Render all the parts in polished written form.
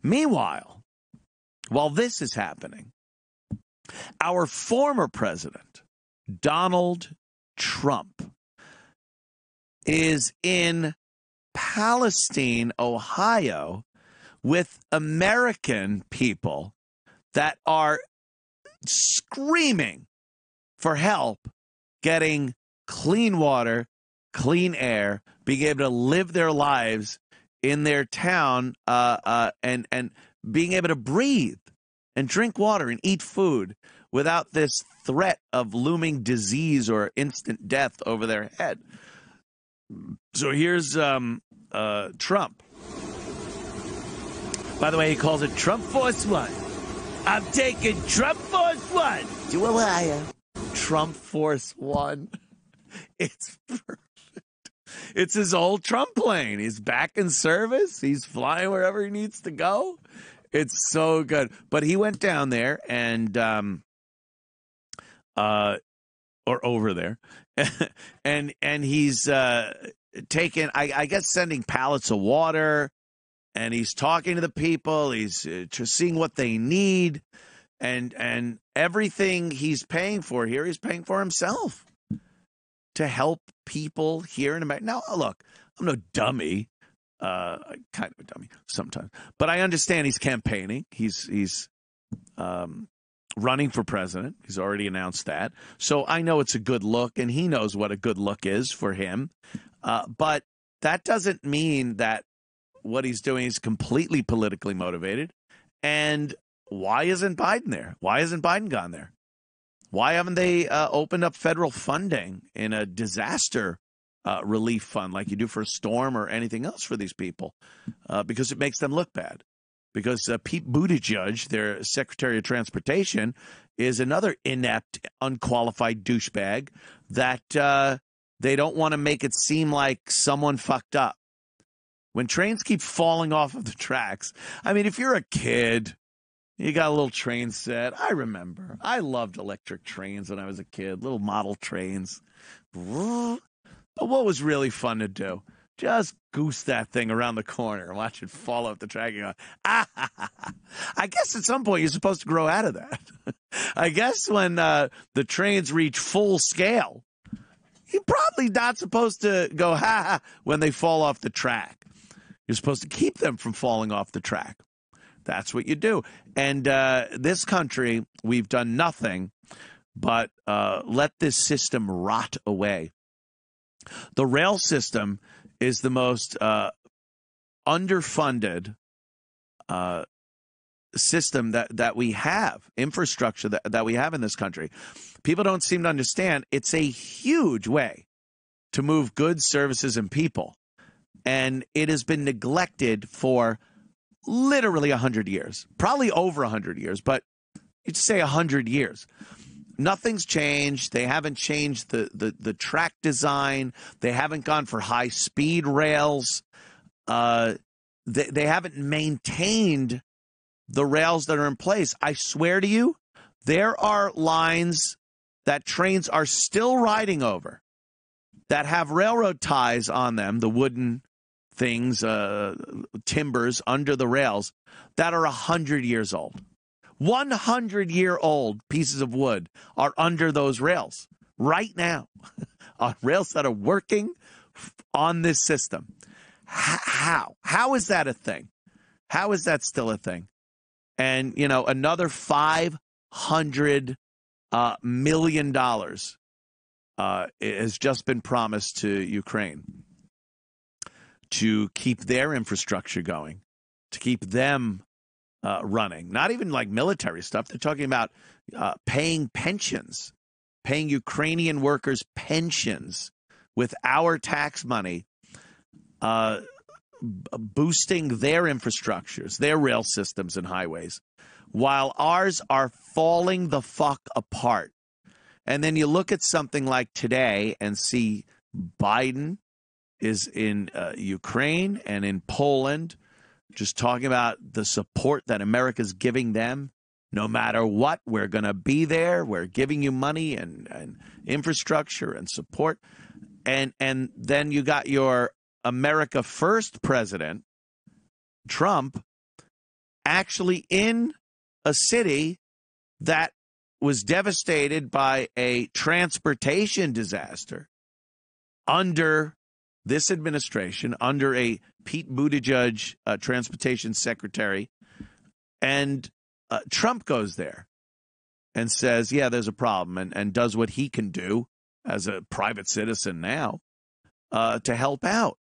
Meanwhile, while this is happening, our former president, Donald Trump, is in Palestine, Ohio, with American people that are screaming for help getting clean water, clean air, being able to live their lives in their town, and being able to breathe and drink water and eat food without this threat of looming disease or instant death over their head. So here's Trump. By the way, he calls it Trump Force One. I'm taking Trump Force One to Ohio. Trump Force One. It's perfect. It's his old Trump plane. He's back in service. He's flying wherever he needs to go. It's so good. But he went down there and or over there, and he's taking, I guess, sending pallets of water, and he's talking to the people. He's just seeing what they need, and everything he's paying for here, he's paying for himself to help people here in America. Now, look, I'm no dummy. Kind of a dummy sometimes, but I understand he's campaigning. He's running for president. He's already announced that. So I know it's a good look, and he knows what a good look is for him. But that doesn't mean that what he's doing is completely politically motivated. And why isn't Biden there? Why hasn't Biden gone there? Why haven't they opened up federal funding in a disaster relief fund like you do for a storm or anything else for these people? Because it makes them look bad. Because Pete Buttigieg, their Secretary of Transportation, is another inept, unqualified douchebag that they don't want to make it seem like someone fucked up. When trains keep falling off of the tracks, I mean, if you're a kid, you got a little train set. I remember. I loved electric trains when I was a kid, little model trains. But what was really fun to do? Just goose that thing around the corner and watch it fall off the track. And go, ah, ha, ha, ha. I guess at some point you're supposed to grow out of that. I guess when the trains reach full scale, you're probably not supposed to go, ha, ha, when they fall off the track. You're supposed to keep them from falling off the track. That's what you do. And this country, we've done nothing but let this system rot away. The rail system is the most underfunded system that we have, infrastructure that we have in this country. People don't seem to understand it's a huge way to move goods, services, and people. And it has been neglected for literally 100 years, probably over 100 years, but you'd say 100 years. Nothing's changed. They haven't changed the track design. They haven't gone for high-speed rails. They haven't maintained the rails that are in place. I swear to you, there are lines that trains are still riding over that have railroad ties on them, the wooden things, timbers under the rails, that are 100 years old. 100-year-old pieces of wood are under those rails right now, on rails that are working on this system. How? How is that a thing? How is that still a thing? And, you know, another $500 million has just been promised to Ukraine to keep their infrastructure going, to keep them running. Not even like military stuff. They're talking about paying pensions, paying Ukrainian workers pensions with our tax money, boosting their infrastructures, their rail systems and highways, while ours are falling the fuck apart. And then you look at something like today and see Biden is in Ukraine and in Poland, just talking about the support that America's giving them. No matter what, we're going to be there. We're giving you money and infrastructure and support. And then you got your America First president, Trump, actually in a city that was devastated by a transportation disaster under this administration, under a Pete Buttigieg transportation secretary. And Trump goes there and says, yeah, there's a problem, and does what he can do as a private citizen now to help out.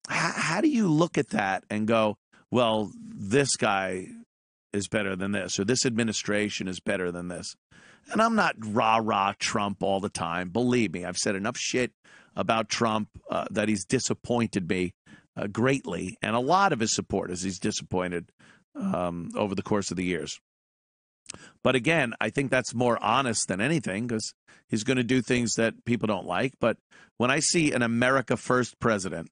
How do you look at that and go, well, this guy is better than this, or this administration is better than this? And I'm not rah-rah Trump all the time. Believe me, I've said enough shit about Trump that he's disappointed me greatly, and a lot of his supporters he's disappointed over the course of the years. But again, I think that's more honest than anything, because he's going to do things that people don't like. But when I see an America First president,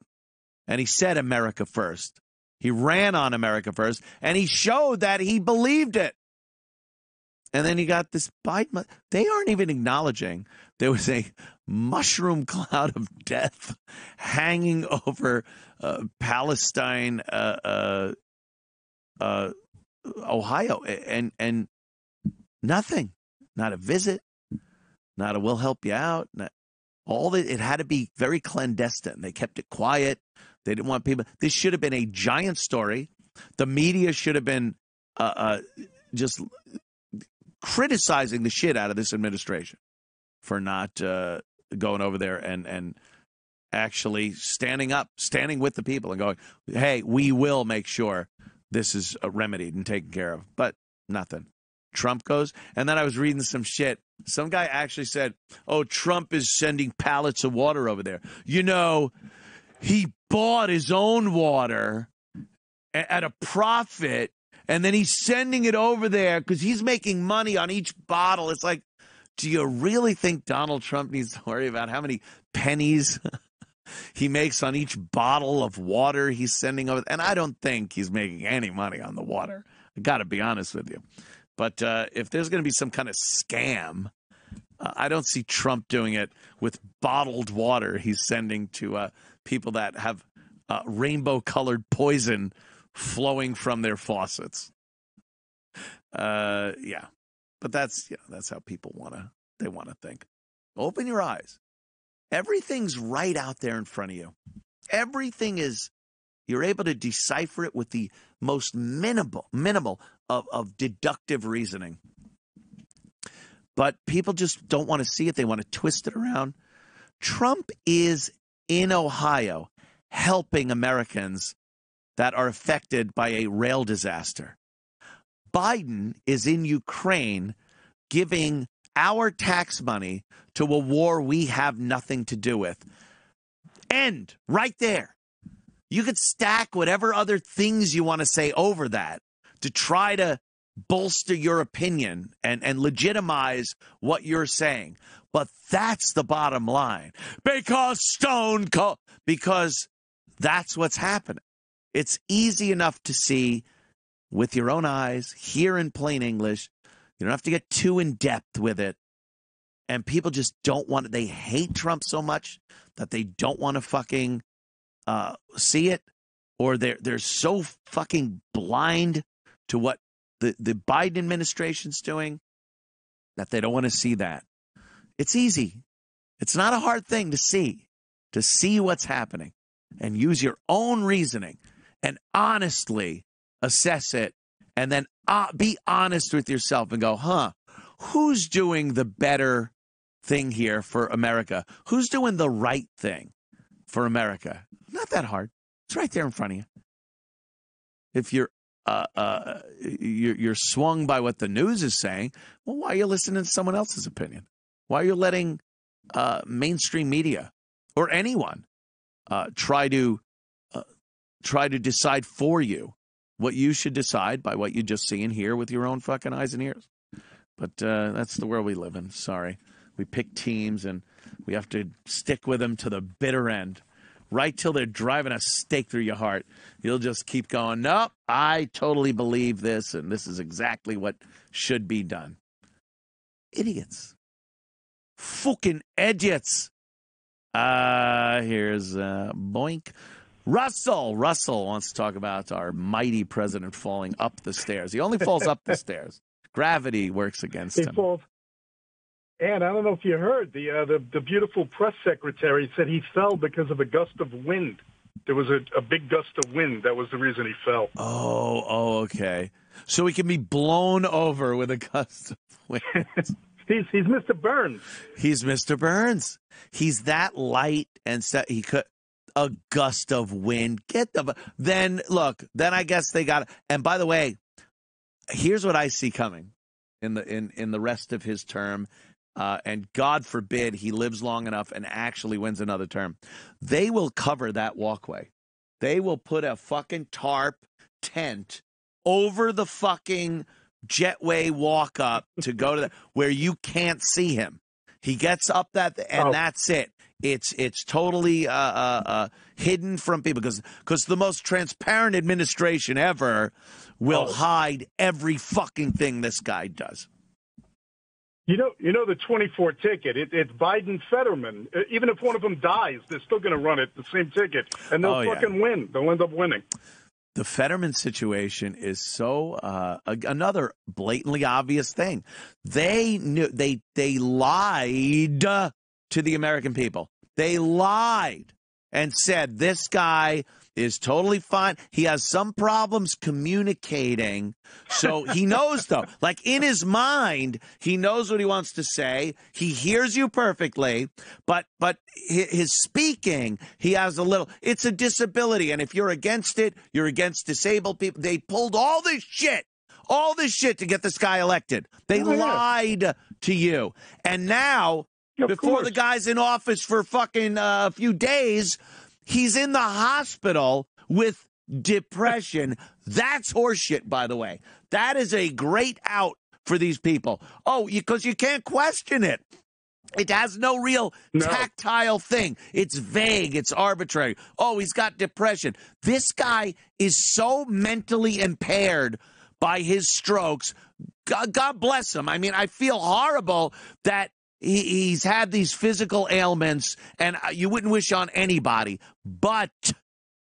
and he said America First, he ran on America First, and he showed that he believed it. And then you got this Biden. They aren't even acknowledging there was a mushroom cloud of death hanging over Palestine, Ohio, and nothing, not a visit, not a we'll help you out. It had to be very clandestine. They kept it quiet. They didn't want people. This should have been a giant story. The media should have been just criticizing the shit out of this administration for not going over there and actually standing with the people and going, hey, we will make sure this is remedied and taken care of. But nothing. Trump goes. And then I was reading some shit. Some guy actually said, oh, Trump is sending pallets of water over there. You know, he bought his own water at a profit, and then he's sending it over there because he's making money on each bottle. It's like, do you really think Donald Trump needs to worry about how many pennies he makes on each bottle of water he's sending over? And I don't think he's making any money on the water. I got to be honest with you. But if there's going to be some kind of scam, I don't see Trump doing it with bottled water he's sending to people that have rainbow-colored poison flowing from their faucets. Yeah, but that's how people want to think. Open your eyes. Everything's right out there in front of you. Everything is. You're able to decipher it with the most minimal of deductive reasoning. But people just don't want to see it. They want to twist it around. Trump is in Ohio helping Americans that are affected by a rail disaster. Biden is in Ukraine giving our tax money to a war we have nothing to do with. End. Right there. You could stack whatever other things you want to say over that to try to bolster your opinion and legitimize what you're saying. But that's the bottom line. Because because that's what's happening. It's easy enough to see with your own eyes, hear in plain English. You don't have to get too in depth with it. And people just don't want it. They hate Trump so much that they don't want to fucking see it, or they're so fucking blind to what the Biden administration's doing that they don't want to see that. It's easy. It's not a hard thing to see what's happening and use your own reasoning and honestly assess it, and then be honest with yourself and go, who's doing the better thing here for America? Who's doing the right thing for America? Not that hard. It's right there in front of you. If you're swung by what the news is saying, well, why are you listening to someone else's opinion? Why are you letting mainstream media or anyone try to decide for you what you should decide by what you just see and hear with your own fucking eyes and ears? But that's the world we live in. Sorry. We pick teams and we have to stick with them to the bitter end. Right till they're driving a stake through your heart. You'll just keep going, nope, I totally believe this, and this is exactly what should be done. Idiots. Fucking idiots. Here's Boink. Russell wants to talk about our mighty president falling up the stairs. He only falls up the stairs. Gravity works against him. Falls. And I don't know if you heard, the beautiful press secretary said he fell because of a gust of wind. There was a big gust of wind. That was the reason he fell. Oh, okay. So he can be blown over with a gust of wind. He's Mr. Burns. He's Mr. Burns. He's that light and he could a gust of wind. Then I guess they got. And by the way, here's what I see coming in the rest of his term. And God forbid he lives long enough and actually wins another term. They will cover that walkway. They will put a fucking tarp tent over the fucking jetway walk up to go to where you can't see him. He gets up that's it. It's totally hidden from people because the most transparent administration ever will hide every fucking thing this guy does. You know the 24 ticket. It's Biden Fetterman. Even if one of them dies, they're still going to run it the same ticket, and they'll fucking win. They'll end up winning. The Fetterman situation is so another blatantly obvious thing. They knew they lied to the American people. They lied and said this guy is totally fine. He has some problems communicating. So he knows, though, like in his mind, he knows what he wants to say. He hears you perfectly, but his speaking, he has it's a disability. And if you're against it, you're against disabled people. They pulled all this shit to get this guy elected. They lied to you. And now, before the guy's in office for fucking a few days, he's in the hospital with depression. That's horseshit, by the way. That is a great out for these people. Because you can't question it. It has no real tactile thing. It's vague. It's arbitrary. He's got depression. This guy is so mentally impaired by his strokes. God bless him. I mean, I feel horrible that he's had these physical ailments, and you wouldn't wish on anybody. But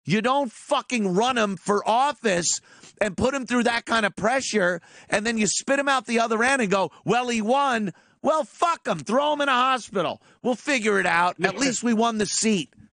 you don't fucking run him for office and put him through that kind of pressure, and then you spit him out the other end and go, well, he won. Well, fuck him. Throw him in a hospital. We'll figure it out. At least we won the seat.